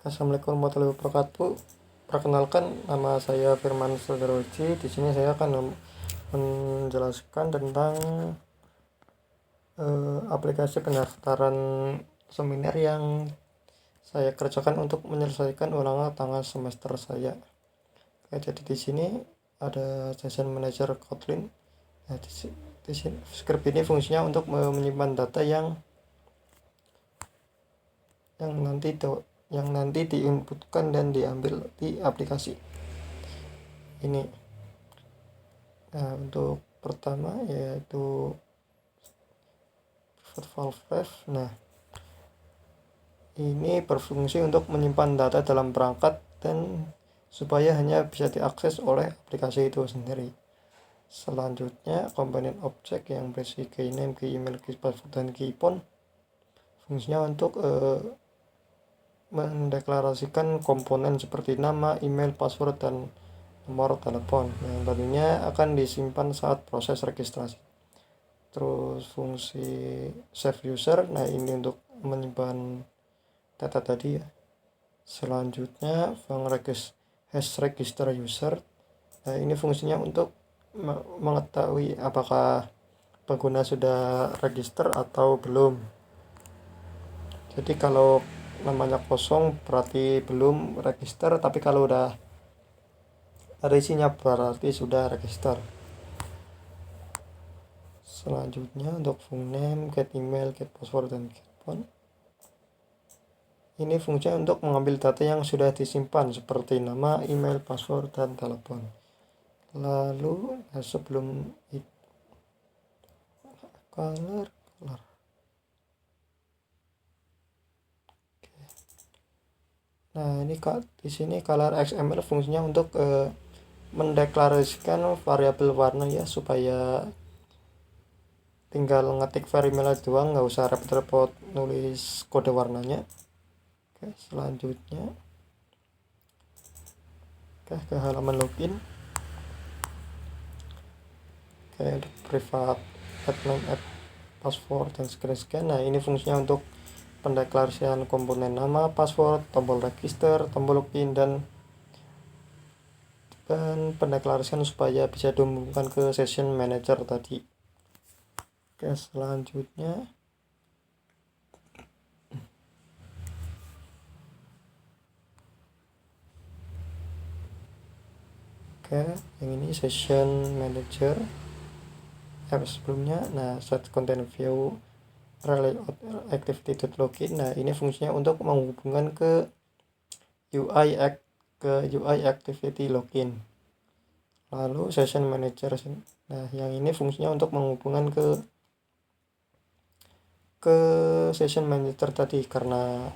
Assalamualaikum warahmatullahi wabarakatuh. Perkenalkan, nama saya Firman Sudaroji. Di sini saya akan menjelaskan tentang aplikasi pendaftaran seminar yang saya kerjakan untuk menyelesaikan ulangan tengah semester saya. Jadi di sini ada session manager Kotlin. Nah, di sini script ini fungsinya untuk menyimpan data yang nanti diinputkan dan diambil di aplikasi ini. Nah, untuk pertama yaitu virtual ref. Nah, ini berfungsi untuk menyimpan data dalam perangkat dan supaya hanya bisa diakses oleh aplikasi itu sendiri. Selanjutnya, komponen objek yang berisi key name, key email, key password, dan key phone. Fungsinya untuk mendeklarasikan komponen seperti nama, email, password, dan nomor telepon yang tadinya akan disimpan saat proses registrasi. Terus fungsi save user, nah ini untuk menyimpan data tadi ya. Selanjutnya hash register user, nah ini fungsinya untuk mengetahui apakah pengguna sudah register atau belum. Jadi kalau namanya kosong berarti belum register, tapi kalau udah ada isinya berarti sudah register. Selanjutnya untuk full name, get email, get password, dan get phone. Ini fungsinya untuk mengambil data yang sudah disimpan seperti nama, email, password, dan telepon. Lalu sebelum itu color. Nah, ini di sini color XML fungsinya untuk mendeklarasikan variabel warna ya, supaya tinggal ngetik variabel doang, nggak usah repot-repot nulis kode warnanya. Oke, selanjutnya ke halaman login. Oke, private add name, add password, dan screen scan. Nah, ini fungsinya untuk pendeklarasian komponen nama, password, tombol register, tombol login, dan pendeklarasian supaya bisa dihubungkan ke session manager tadi. Oke, selanjutnya yang ini session manager sebelumnya. Nah, set content view relay activity.login. Nah, ini fungsinya untuk menghubungkan ke UI activity login. Lalu session manager. Nah, yang ini fungsinya untuk menghubungkan ke session manager tadi, karena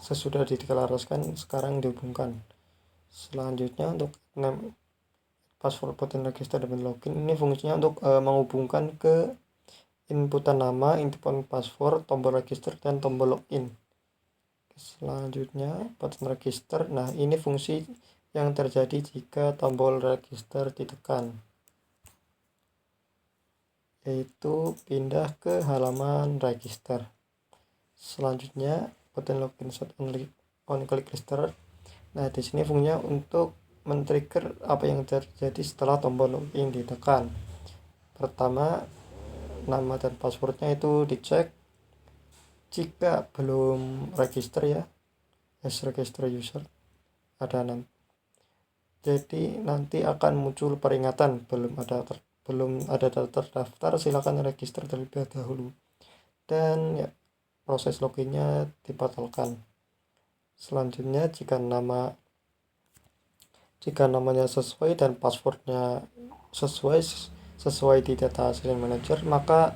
sesudah dideklarasikan sekarang dihubungkan. Selanjutnya untuk name, password, button register, dan login, ini fungsinya untuk menghubungkan ke inputan nama, inputan password, tombol register, dan tombol login. Selanjutnya button register. Nah, ini fungsi yang terjadi jika tombol register ditekan, yaitu pindah ke halaman register. Selanjutnya button login set on click register. Nah, di sini fungsinya untuk men-trigger apa yang terjadi setelah tombol login ditekan. Pertama, nama dan passwordnya itu dicek. Jika belum register ya, hash register user ada nanti. Jadi nanti akan muncul peringatan belum ada terdaftar, silakan register terlebih dahulu, dan ya, proses loginnya dibatalkan. Selanjutnya jika namanya sesuai dan passwordnya sesuai di data session manager, maka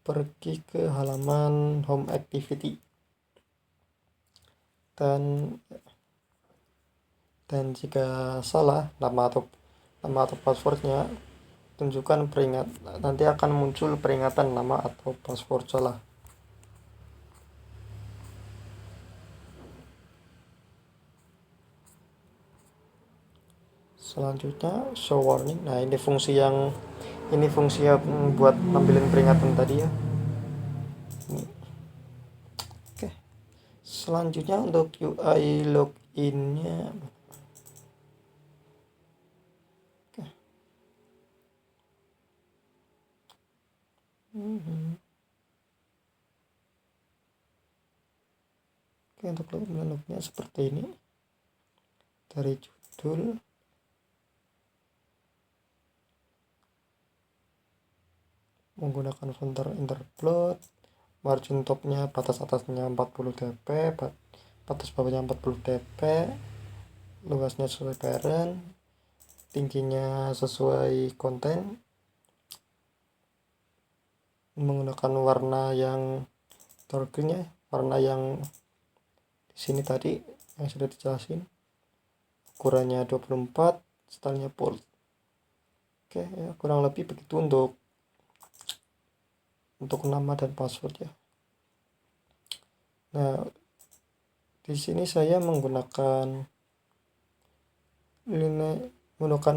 pergi ke halaman home activity, dan jika salah nama atau passwordnya, tunjukkan nanti akan muncul peringatan nama atau password salah. Selanjutnya show warning. Nah, ini fungsi yang buat nampilin peringatan tadi ya. Ini. Oke. Selanjutnya untuk UI loginnya, oke. Oke, untuk lognya seperti ini. Dari judul, menggunakan font Interplot, margin topnya batas atasnya 40 dp, batas bawahnya 40 dp, luasnya sesuai parent, tingginya sesuai konten, menggunakan warna yang dark green ya, warna yang di sini tadi yang sudah dijelasin. Ukurannya 24, stylenya bold. Oke, ya, kurang lebih begitu untuk nama dan password ya. Nah, di sini saya menggunakan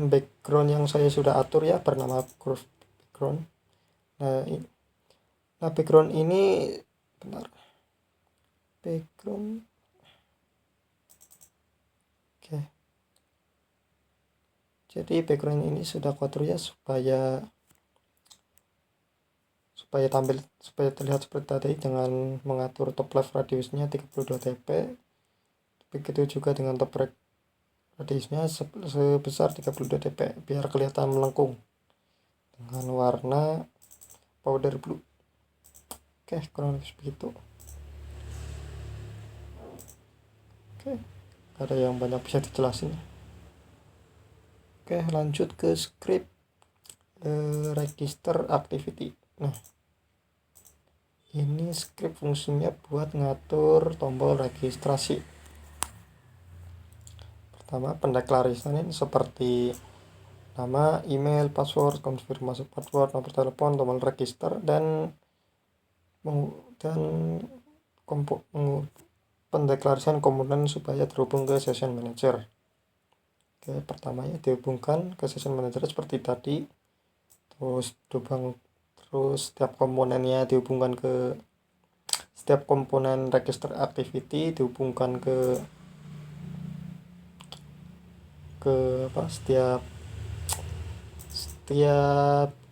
background yang saya sudah atur ya, bernama curve background. Nah, background ini background. Oke. Jadi background ini sudah aku atur ya supaya terlihat seperti tadi, dengan mengatur top left radiusnya 32 dp. Begitu juga dengan top right radiusnya sebesar 32 dp biar kelihatan melengkung dengan warna powder blue. Oke, kurang lebih begitu. Oke, ada yang banyak bisa dijelasin. Oke, lanjut ke script register activity. Nah, ini script fungsinya buat ngatur tombol registrasi. Pertama, pendeklarasian seperti nama, email, password, konfirmasi password, nomor telepon, tombol register, dan pendeklarasian komponen supaya terhubung ke session manager. Oke, pertama ya dihubungkan ke session manager seperti tadi. Terus setiap komponennya dihubungkan ke setiap komponen register activity dihubungkan ke setiap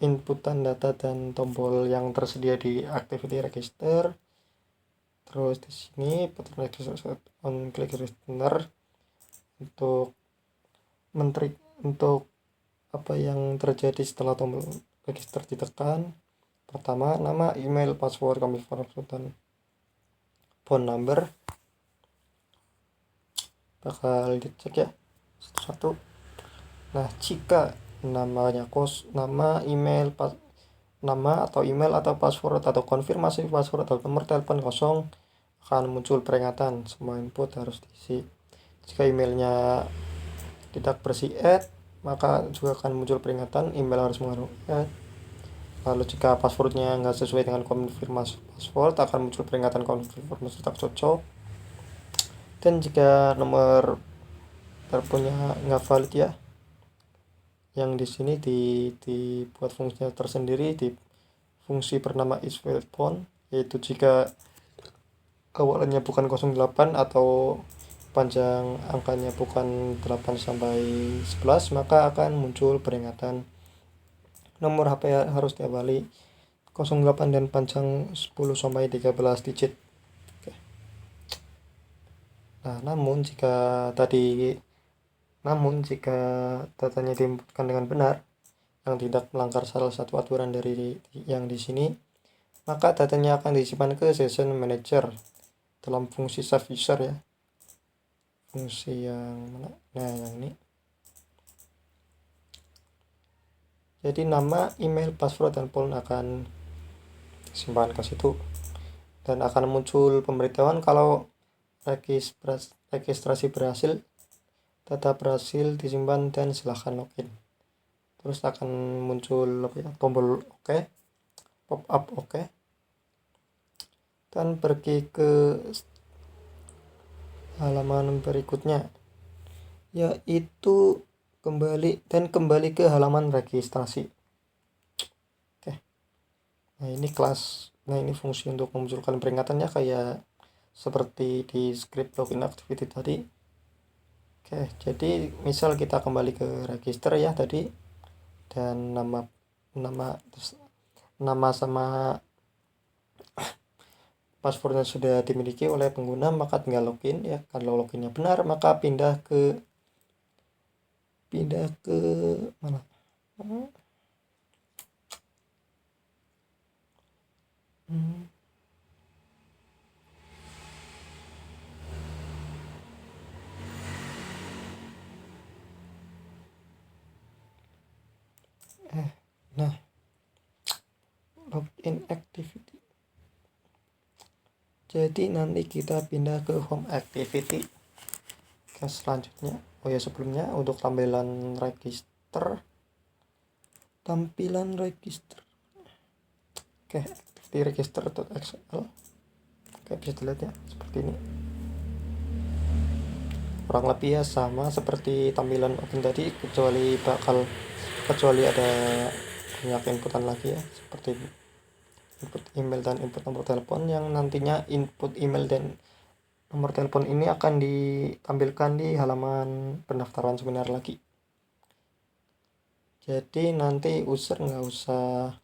inputan data dan tombol yang tersedia di activity register. Terus di sini button register on click listener untuk apa yang terjadi setelah tombol register ditekan. Pertama, nama, email, password, konfirmasi, dan phone number bakal dicek ya satu-satu. Nah, jika nama, atau email atau password atau konfirmasi password atau nomor telepon kosong, akan muncul peringatan semua input harus diisi. Jika emailnya tidak bersih maka juga akan muncul peringatan email harus mengandung Lalu jika passwordnya nggak sesuai dengan konfirmasi password, akan muncul peringatan konfirmasi tak cocok. Dan jika nomor teleponnya nggak valid ya, yang di sini dibuat fungsinya tersendiri di fungsi bernama isValidPhone, yaitu jika awalannya bukan 08 atau panjang angkanya bukan 8 sampai 11, maka akan muncul peringatan nomor HP harus diawali 08 dan panjang 10 sampai 13 digit. Oke. Nah, namun jika datanya diinputkan dengan benar, yang tidak melanggar salah satu aturan dari yang di sini, maka datanya akan disimpan ke session manager dalam fungsi save user ya. Fungsi yang mana? Nah, yang ini. Jadi nama, email, password, dan phone akan simpan ke situ, dan akan muncul pemberitahuan kalau registrasi berhasil, data berhasil disimpan, dan silahkan login. Terus akan muncul tombol OK, pop up OK, dan pergi ke halaman berikutnya, yaitu kembali ke halaman registrasi. Oke. Nah, ini fungsi untuk memunculkan peringatannya kayak seperti di script login activity tadi. Oke, jadi misal kita kembali ke register ya tadi, dan nama sama passwordnya sudah dimiliki oleh pengguna, maka tinggal login ya. Kalau loginnya benar, maka pindah ke mana? Nah, login activity. Jadi nanti kita pindah ke home activity. Oke, selanjutnya, oh ya sebelumnya untuk tampilan register. Oke, activity register.xl. Oke, bisa dilihat ya seperti ini. Kurang lebih ya sama seperti tampilan login tadi, kecuali ada banyak inputan lagi ya, seperti input email dan input nomor telepon, yang nantinya input email dan nomor telepon ini akan ditampilkan di halaman pendaftaran seminar lagi. Jadi nanti user nggak usah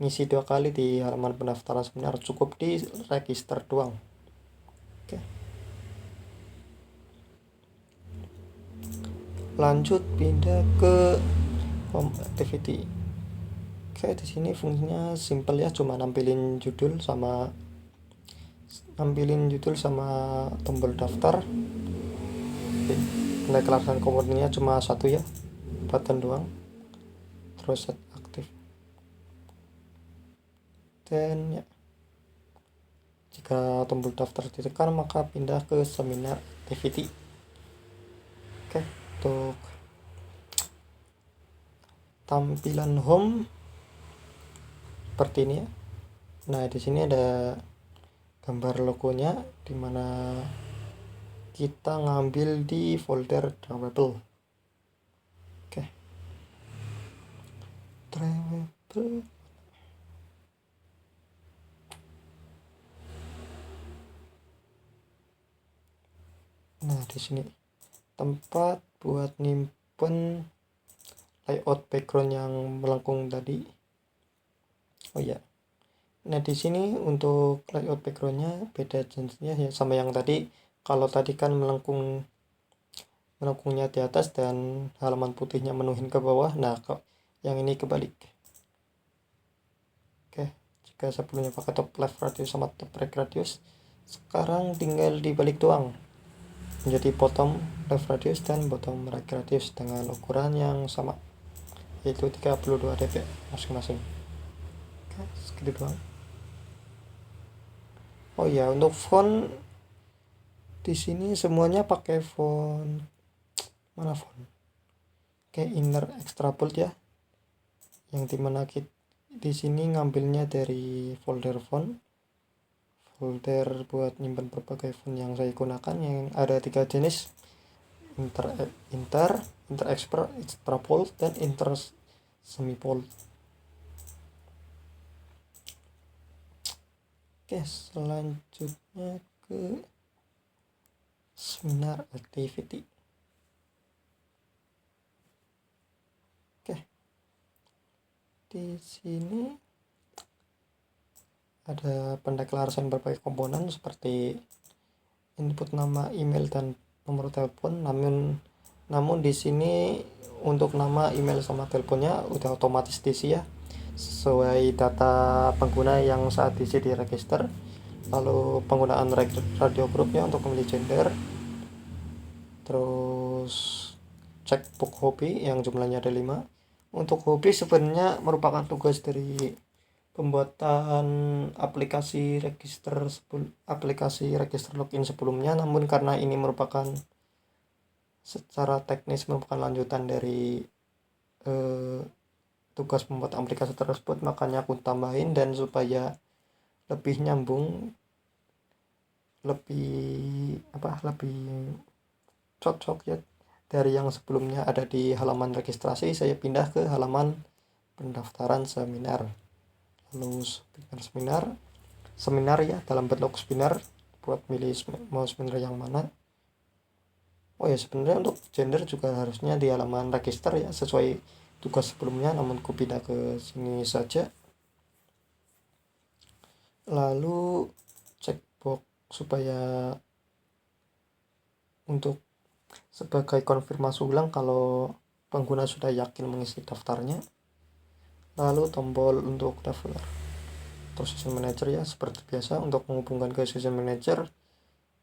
ngisi 2 kali di halaman pendaftaran seminar, cukup di register doang. Oke. Lanjut pindah ke home activity. Oke, di sini fungsinya simple ya, cuma nampilin judul sama tombol daftar. Pendeklarasian komponennya cuma satu ya, button doang. Terus set aktif. Dan ya, jika tombol daftar ditekan maka pindah ke seminar activity. Oke, untuk tampilan home seperti ini ya. Nah, di sini ada gambar logonya, dimana kita ngambil di folder drawable. Oke, drawable. Nah, di sini tempat buat nyimpen layout background yang melengkung tadi. Oh ya. Nah, di sini untuk layout backgroundnya beda jenisnya ya, sama yang tadi. Kalau tadi kan melengkungnya di atas dan halaman putihnya menuhin ke bawah. Nah, yang ini kebalik. Oke, jika sebelumnya pakai top left radius sama top right radius, sekarang tinggal dibalik doang, menjadi bottom left radius dan bottom right radius dengan ukuran yang sama, yaitu 32 dp masing-masing. Oke, segitu doang. Oh ya, untuk font di sini semuanya pakai font mana font? Kayak inner extra bold ya, yang dimana kita di sini ngambilnya dari folder buat nyimpan berbagai font yang saya gunakan, yang ada 3 jenis: inter extra bold, dan inter semi bold. Oke, selanjutnya ke seminar activity. Oke, di sini ada pendeklarasian berbagai komponen seperti input nama, email, dan nomor telepon. Namun di sini untuk nama, email, sama teleponnya udah otomatis diisi ya, sesuai data pengguna yang saat diisi di register. Lalu penggunaan radio grupnya untuk memilih gender. Terus cek book hobi yang jumlahnya ada 5. Untuk hobi sebenarnya merupakan tugas dari pembuatan aplikasi register login sebelumnya, namun karena ini merupakan secara teknis merupakan lanjutan dari tugas membuat aplikasi tersebut, makanya aku tambahin, dan supaya lebih nyambung, lebih cocok ya dari yang sebelumnya ada di halaman registrasi, saya pindah ke halaman pendaftaran seminar. Lalu seminar ya dalam bentuk spinner. buat milih mau seminar yang mana. Oh ya, sebenarnya untuk gender juga harusnya di halaman register ya, sesuai tugas sebelumnya, namun ku pindah ke sini saja. Lalu checkbox supaya untuk sebagai konfirmasi ulang kalau pengguna sudah yakin mengisi daftarnya. Lalu tombol untuk daftar atau session manager ya, seperti biasa untuk menghubungkan ke session manager.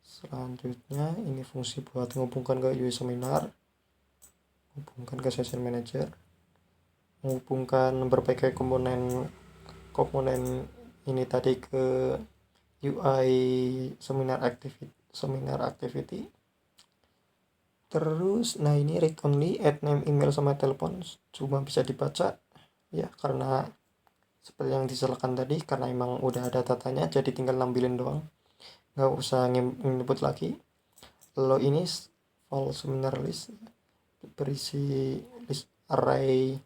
Selanjutnya ini fungsi buat menghubungkan ke UI seminar, hubungkan ke session manager, menghubungkan berbagai komponen ini tadi ke UI seminar activity. Terus nah ini read only, add name, email sama telepon cuma bisa dibaca ya, karena seperti yang dijelaskan tadi, karena emang udah ada datanya jadi tinggal nampilin doang, nggak usah nyebut lagi. Lalu ini file seminar list berisi list array,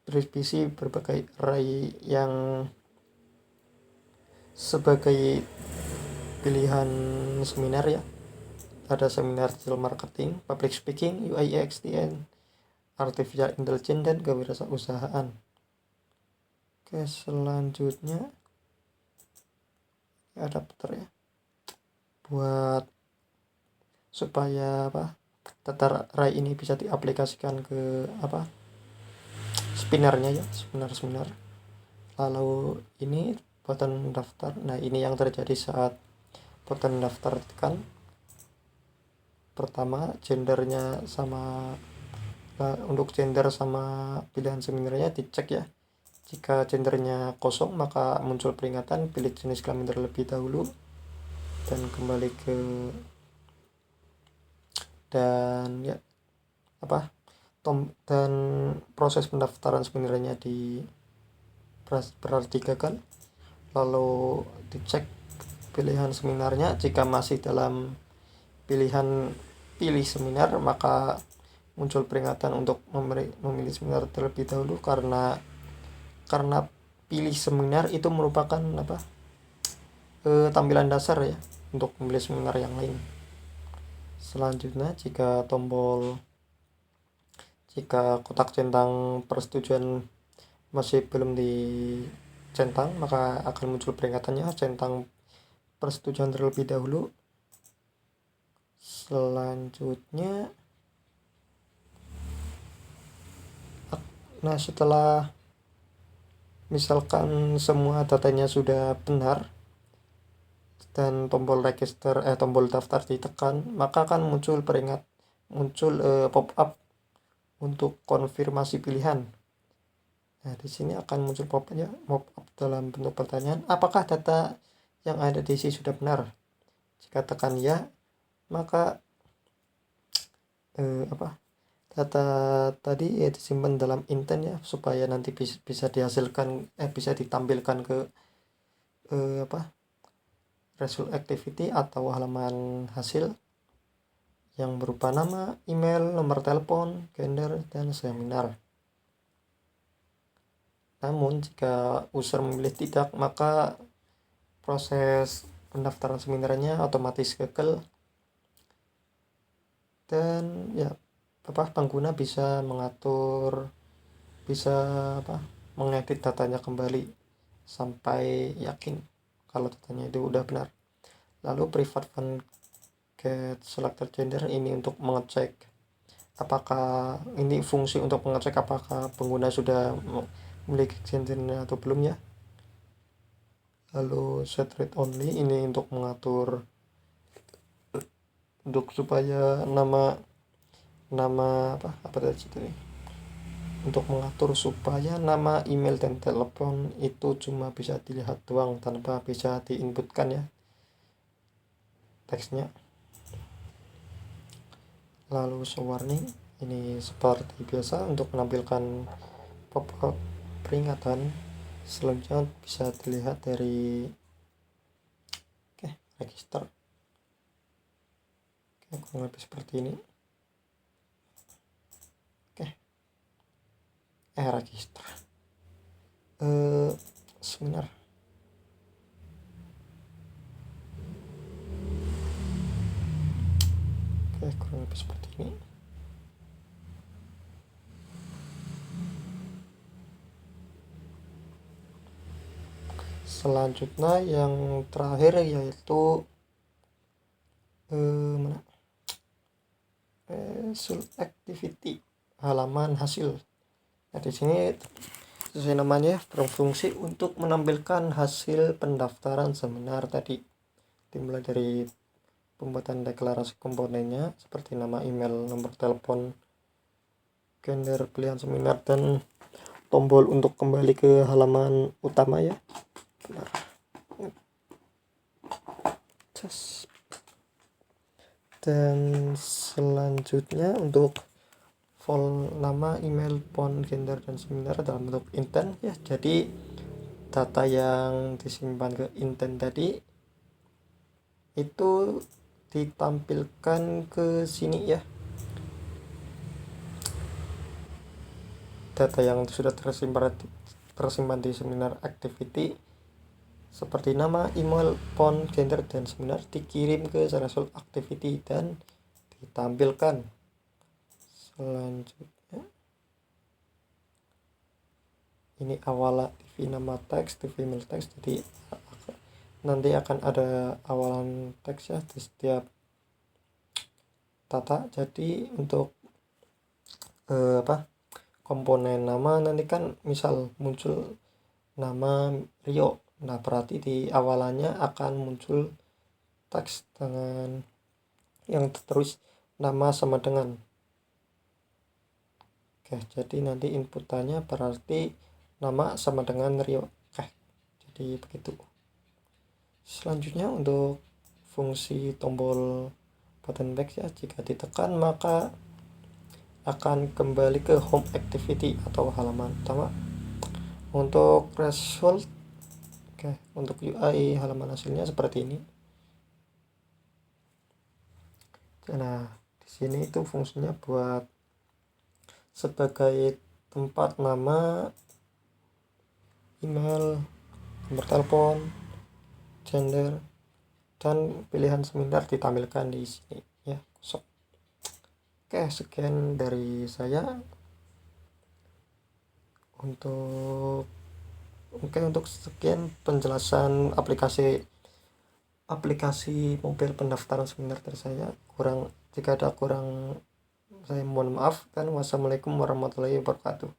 berisi berbagai array yang sebagai pilihan seminar ya. Ada seminar digital marketing, public speaking, UI UX, artificial intelligence, dan kewirausahaan. Oke, selanjutnya adapter ya, buat supaya data array ini bisa diaplikasikan ke spinnernya ya, spinner. Lalu ini button daftar. Nah ini yang terjadi saat button daftar tekan. Pertama gendernya sama, untuk gender sama pilihan seminarnya dicek ya. Jika gendernya kosong maka muncul peringatan pilih jenis kelamin terlebih dahulu dan kembali ke dan ya dan proses pendaftaran sebenarnya berarti gagal. Lalu dicek pilihan seminarnya, jika masih dalam pilih seminar maka muncul peringatan untuk memilih seminar terlebih dahulu, karena pilih seminar itu merupakan tampilan dasar ya untuk memilih seminar yang lain. Selanjutnya jika kotak centang persetujuan masih belum dicentang maka akan muncul peringatannya centang persetujuan terlebih dahulu. Selanjutnya setelah misalkan semua datanya sudah benar dan tombol daftar ditekan, maka akan muncul pop up untuk konfirmasi pilihan. Nah di sini akan muncul pop up dalam bentuk pertanyaan, apakah data yang ada di sini sudah benar? Jika tekan ya, maka data tadi disimpan dalam intent ya, supaya nanti bisa dihasilkan bisa ditampilkan ke result activity atau halaman hasil yang berupa nama, email, nomor telepon, gender, dan seminar. Namun jika user memilih tidak, maka proses pendaftaran seminarnya otomatis gagal dan ya pengguna bisa mengedit datanya kembali sampai yakin kalau datanya itu udah benar. Lalu private fund get selected gender ini untuk mengecek fungsi untuk mengecek apakah pengguna sudah memiliki gendernya atau belum ya. Lalu set read only ini untuk mengatur supaya untuk mengatur supaya nama, email, dan telepon itu cuma bisa dilihat doang tanpa bisa diinputkan ya teksnya. Lalu show warning ini seperti biasa untuk menampilkan pop-up peringatan. Selanjutnya bisa dilihat dari register. Kurang lebih seperti ini. Register seminar. kurang lebih seperti ini. Selanjutnya yang terakhir yaitu mana? Activity, halaman hasil. Nah, di sini sesuai namanya berfungsi untuk menampilkan hasil pendaftaran seminar tadi, dimulai dari pembuatan deklarasi komponennya seperti nama, email, nomor telepon, kalender pilihan seminar, dan tombol untuk kembali ke halaman utama ya. Dan selanjutnya untuk file nama, email, phone, kalender, dan seminar dalam bentuk intent ya. Jadi data yang disimpan ke intent tadi itu ditampilkan ke sini ya. Data yang sudah tersimpan di seminar activity seperti nama, email, phone, kalender, dan seminar dikirim ke result activity dan ditampilkan. Selanjutnya ini awal TV nama teks, TV email teks, jadi nanti akan ada awalan teks ya di setiap data. Jadi untuk komponen nama nanti kan misal muncul nama Rio, nah berarti di awalannya akan muncul teks dengan yang terus nama sama dengan. Oke, jadi nanti inputannya berarti nama sama dengan Rio. Oke, jadi begitu. Selanjutnya untuk fungsi tombol button back ya, jika ditekan maka akan kembali ke home activity atau halaman utama. Untuk result, untuk UI halaman hasilnya seperti ini. Nah, di sini itu fungsinya buat sebagai tempat nama, email, nomor telepon, gender, dan pilihan seminar ditampilkan di sini ya, kosong. Oke, sekian dari saya untuk sekian penjelasan aplikasi mobil pendaftaran seminar dari saya. Jika ada kurang saya mohon maaf, dan wassalamualaikum warahmatullahi wabarakatuh.